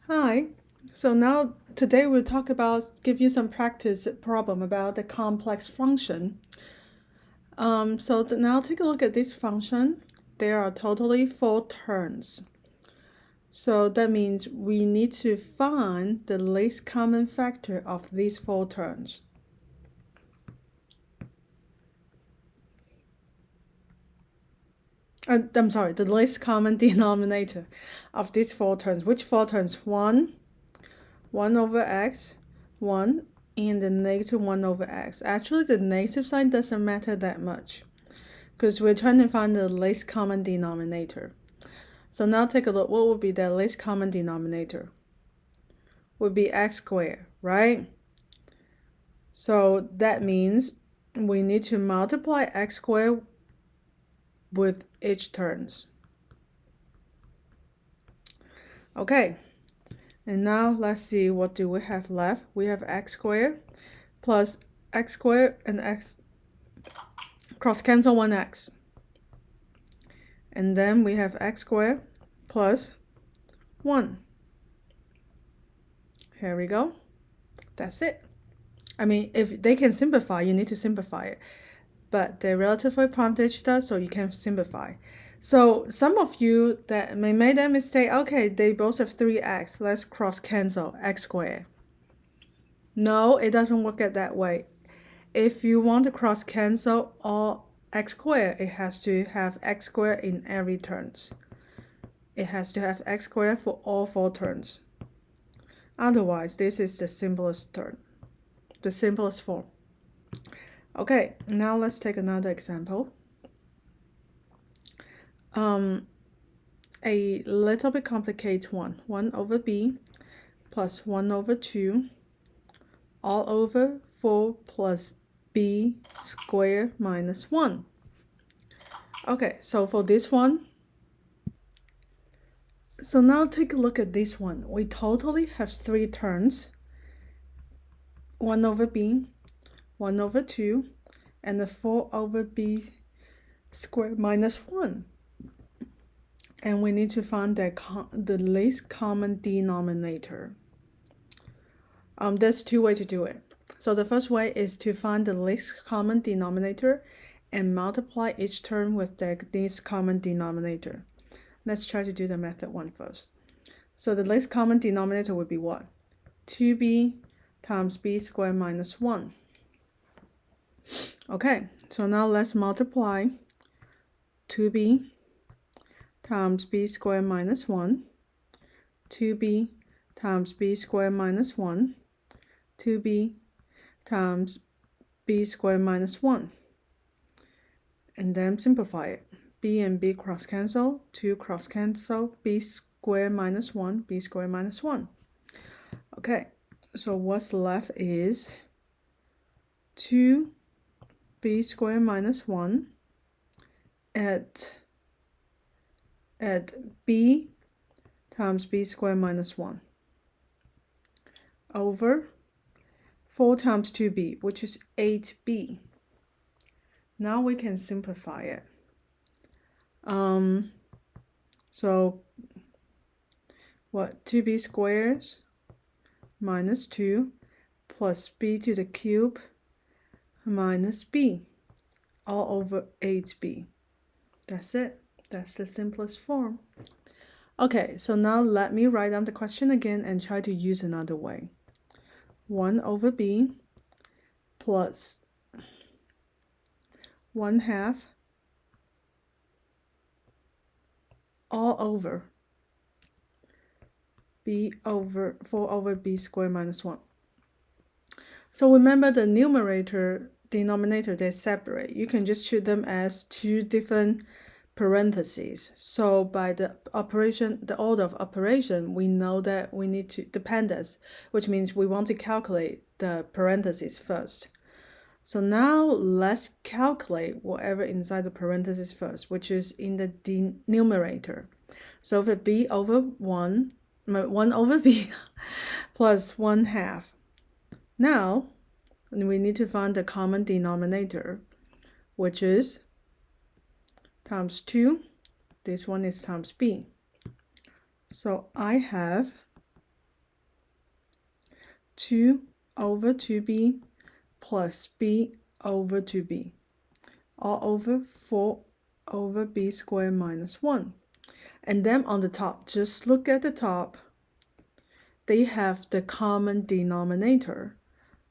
Hi. So now today we'll talk about give you some practice problem about the complex function. Now take a look at this function. There are totally 4 terms. So that means we need to find the least common factor of these 4 terms. I'm sorry, the least common denominator of these 4 terms. Which 4 terms? 1 over x, 1, and the -1 over x. Actually, the negative sign doesn't matter that much because we're trying to find the least common denominator. So now take a look. What would be the least common denominator? Would be x squared, right? So that means we need to multiply x squared with each terms. Okay, and now let's see what do we have left. We have x squared plus x squared and x cross cancel 1x. And then we have x squared plus 1. Here we go. That's it. I mean, if they can simplify, you need to simplify it. But they're relatively prompt to each other, so you can simplify. So some of you that may make that mistake, okay, they both have 3x. Let's cross cancel x squared. No, it doesn't work out that way. If you want to cross cancel all x squared, it has to have x squared in every terms. It has to have x squared for all 4 terms. Otherwise, this is the simplest term, the simplest form. Okay, now let's take another example. A little bit complicated one. 1 over b plus 1 over 2 all over 4 plus b squared minus 1. Okay, so for this one, so now take a look at this one. We totally have 3 terms. 1 over b, 1 over 2, and the 4 over b squared minus 1. And we need to find the least common denominator. There's 2 ways to do it. So the first way is to find the least common denominator and multiply each term with the least common denominator. Let's try to do the method 1 first. So the least common denominator would be what? 2b times b squared minus 1. Okay, so now let's multiply 2b times b squared minus 1, 2b times b squared minus 1, 2b times b squared minus 1. And then simplify it. b and b cross cancel, 2 cross cancel, b squared minus 1, b squared minus 1. Okay, so what's left is 2b squared minus 1 at b times b squared minus 1 over 4 times 2b, which is 8b. Now we can simplify it. So what? 2b squared minus 2 plus b to the cube minus b all over 8b. That's it. That's the simplest form. Okay, so now let me write down the question again and try to use another way. 1 over b plus 1/2 all over b over 4 over b squared minus 1. So remember the numerator, denominator, they separate. You can just treat them as 2 different parentheses. So by the operation, the order of operation, we know that we need to dependence, which means we want to calculate the parentheses first. So now let's calculate whatever inside the parentheses first, which is in the numerator. So for b over 1 over b plus 1/2. Now we need to find the common denominator, which is times 2. This one is times b. So I have 2 over 2b plus b over 2b, all over 4 over b squared minus 1. And then on the top, just look at the top. They have the common denominator.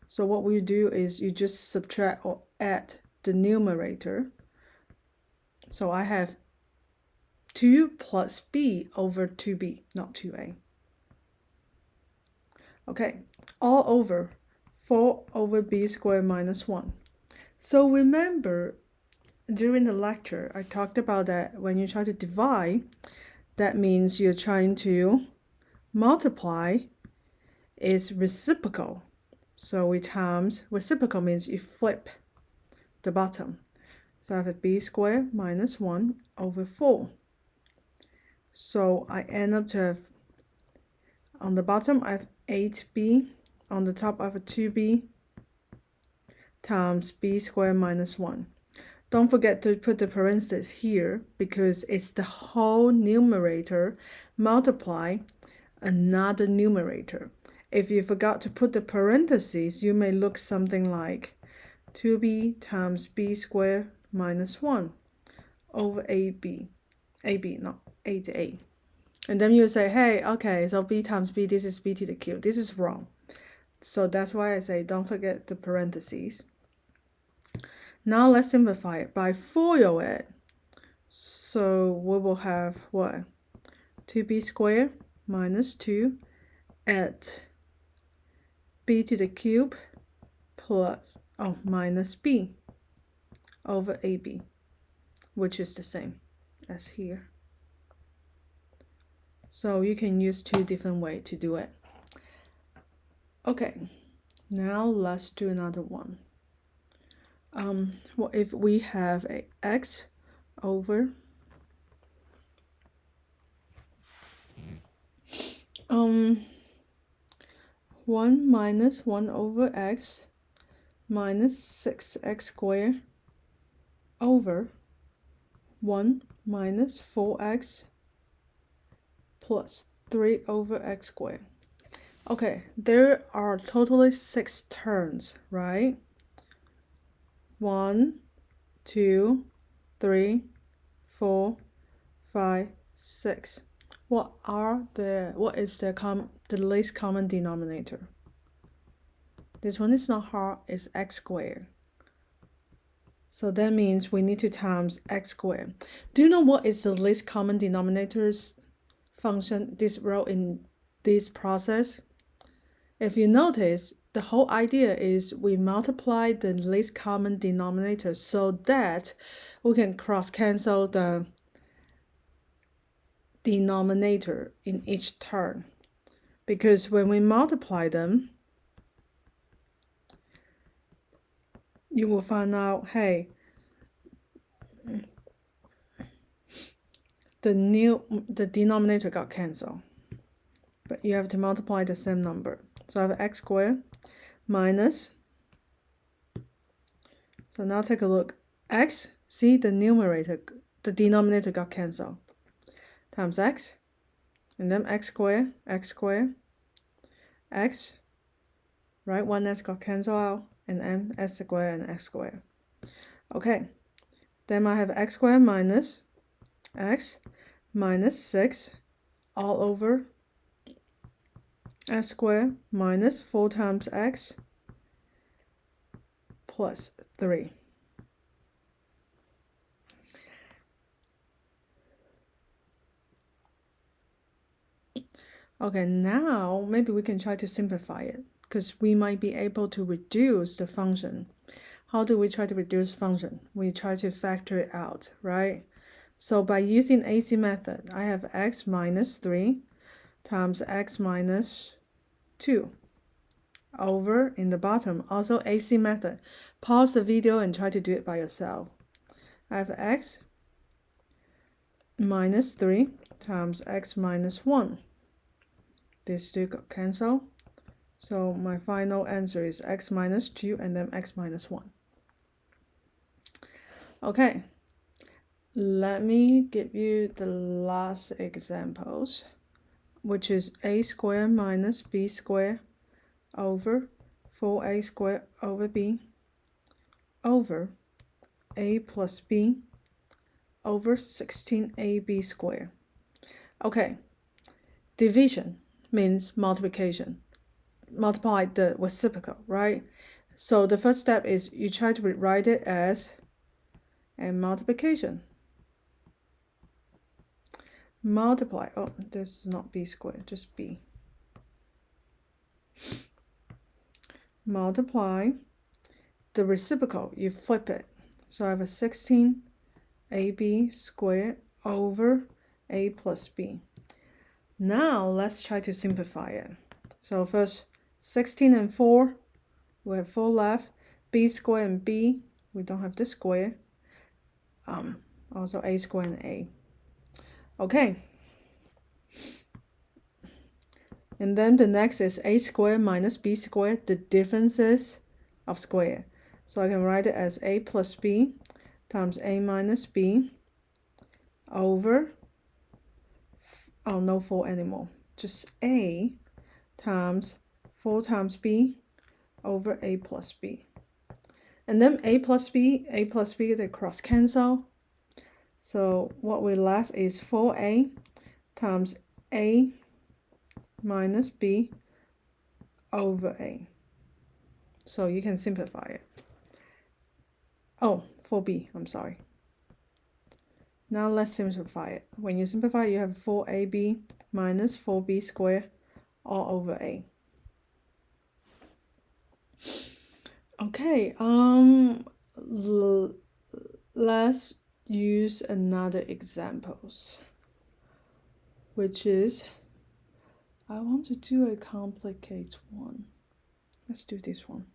So what we do is you just subtract or add the numerator. So I have 2 plus b over 2b, not 2a. Okay, all over 4 over b squared minus 1. So remember, during the lecture, I talked about that when you try to divide, that means you're trying to multiply is reciprocal. So we times, reciprocal means you flip the bottom. So I have a b squared minus 1 over 4. So I end up to have, on the bottom, I have 8b. On the top, I have a 2b times b squared minus 1. Don't forget to put the parentheses here because it's the whole numerator multiply another numerator. If you forgot to put the parentheses, you may look something like 2b times b squared minus 1 over ab, not 8a. And then you say, hey, okay, so b times b, this is b to the cube. This is wrong. So that's why I say don't forget the parentheses. Now let's simplify it by FOIL it. So we will have what? 2b squared minus 2 at b to the cube plus, minus b over ab, which is the same as here. So you can use two different ways to do it. Okay, now let's do another one. What if we have a x over 1 minus 1 over x minus 6x squared over 1 minus 4x plus 3 over x squared. Okay, there are totally 6 terms, right? 1, 2, 3, 4, 5, 6. What is the least common denominator? This one is not hard, it's x squared. So that means we need to times x squared. Do you know what is the least common denominator's function, this row in this process? If you notice, the whole idea is we multiply the least common denominator so that we can cross-cancel the denominator in each term. Because when we multiply them, you will find out, hey, the denominator got cancelled. But you have to multiply the same number. So I have x squared minus, so now take a look, x, see the denominator got cancelled, times x, and then x squared, x, right, one x got cancelled out, and then s squared and x squared. Okay, then I have x squared minus x minus 6 all over x squared minus 4 times x plus 3. Okay, now maybe we can try to simplify it because we might be able to reduce the function. How do we try to reduce function? We try to factor it out, right? So by using AC method, I have x minus 3 times x minus 2 over in the bottom. Also AC method. Pause the video and try to do it by yourself. I have x minus 3 times x minus 1. These two got cancelled. So my final answer is x minus 2 and then x minus 1. Okay, let me give you the last examples, which is a squared minus b squared over 4a squared over b over a plus b over 16ab squared. Okay, division means multiplication. Multiply the reciprocal, right? So the first step is you try to write it as a multiplication. Multiply, oh, this is not b squared, just b. Multiply the reciprocal, you flip it. So I have a 16ab squared over a plus b. Now let's try to simplify it. So first 16 and 4, we have 4 left. B squared and b, we don't have the square. Also a squared and a. Okay. And then the next is a squared minus b squared, the differences of square. So I can write it as a plus b times a minus b over, oh, no 4 anymore, just a times 4 times b over a plus b. And then a plus b, they cross cancel. So what we left is 4a times a minus b over a. So you can simplify it. Oh, 4b, I'm sorry. Now let's simplify it. When you simplify, you have 4ab minus 4b squared all over a. Okay, let's use another examples, which is, I want to do a complicated one. Let's do this one.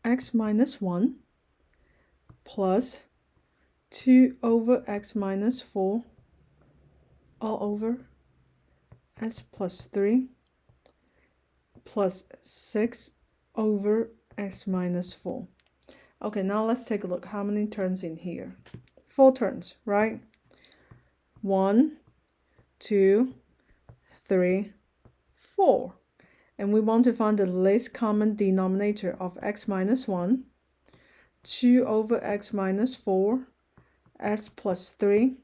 X minus 1 plus 2 over x minus 4 all over x plus 3 plus 6 over x minus 4. Okay, now let's take a look. How many terms in here? 4 terms, right? 1, 2, 3, 4. And we want to find the least common denominator of x minus 1, 2 over x minus 4, x plus 3,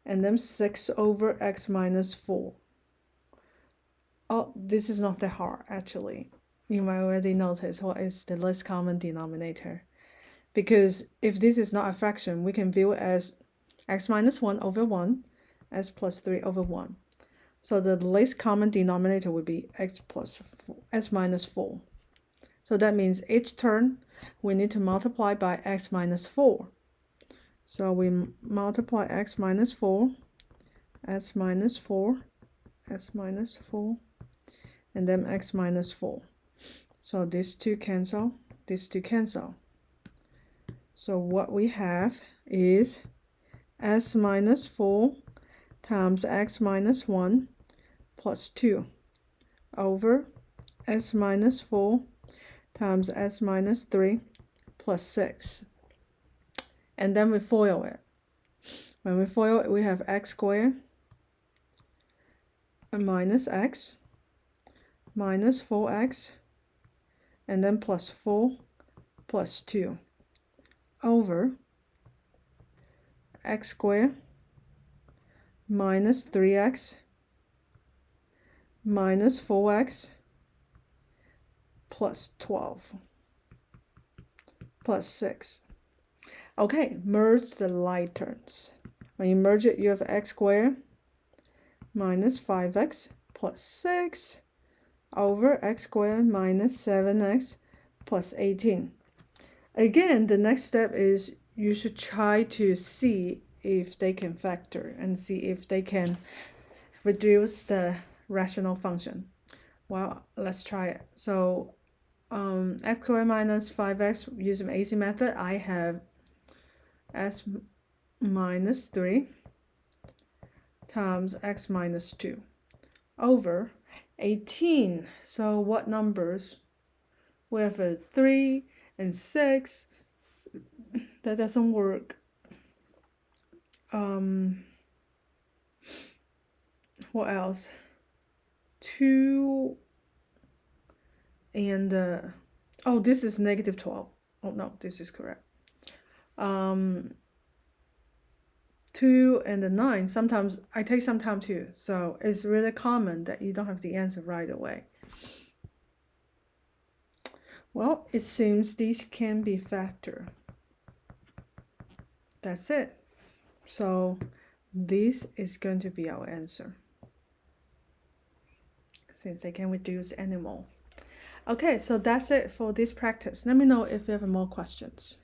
and then 6 over x minus 4. Oh, this is not that hard, actually. You might already notice what is the least common denominator. Because if this is not a fraction, we can view it as x minus 1 over 1, x plus 3 over 1. So the least common denominator would be x minus 4. So that means each term we need to multiply by x minus 4. So we multiply x minus 4, x minus 4, x minus 4, and then x minus 4. So these two cancel, these two cancel. So what we have is x minus 4 times x minus 1 plus 2 over x minus 4 times x minus 3 plus 6. And then we FOIL it. When we FOIL it, we have x squared minus x minus 4x and then plus 4 plus 2 over x squared minus 3x minus 4x plus 12 plus 6. Okay, merge the like terms. When you merge it, you have x squared minus 5x plus 6 over x squared minus 7x plus 18. Again, the next step is you should try to see if they can factor and see if they can reduce the rational function. Well, let's try it. So x squared minus 5x using AC method, I have x minus 3 times x minus 2 over 18. So what numbers? We have a 3 and 6. That doesn't work. What else? 2 And oh, this is negative 12. Oh no, this is correct. 2 and the 9, sometimes I take some time too, so it's really common that you don't have the answer right away. Well, it seems these can be factor. That's it. So this is going to be our answer, since they can reduce any more. Okay, so that's it for this practice. Let me know if you have more questions.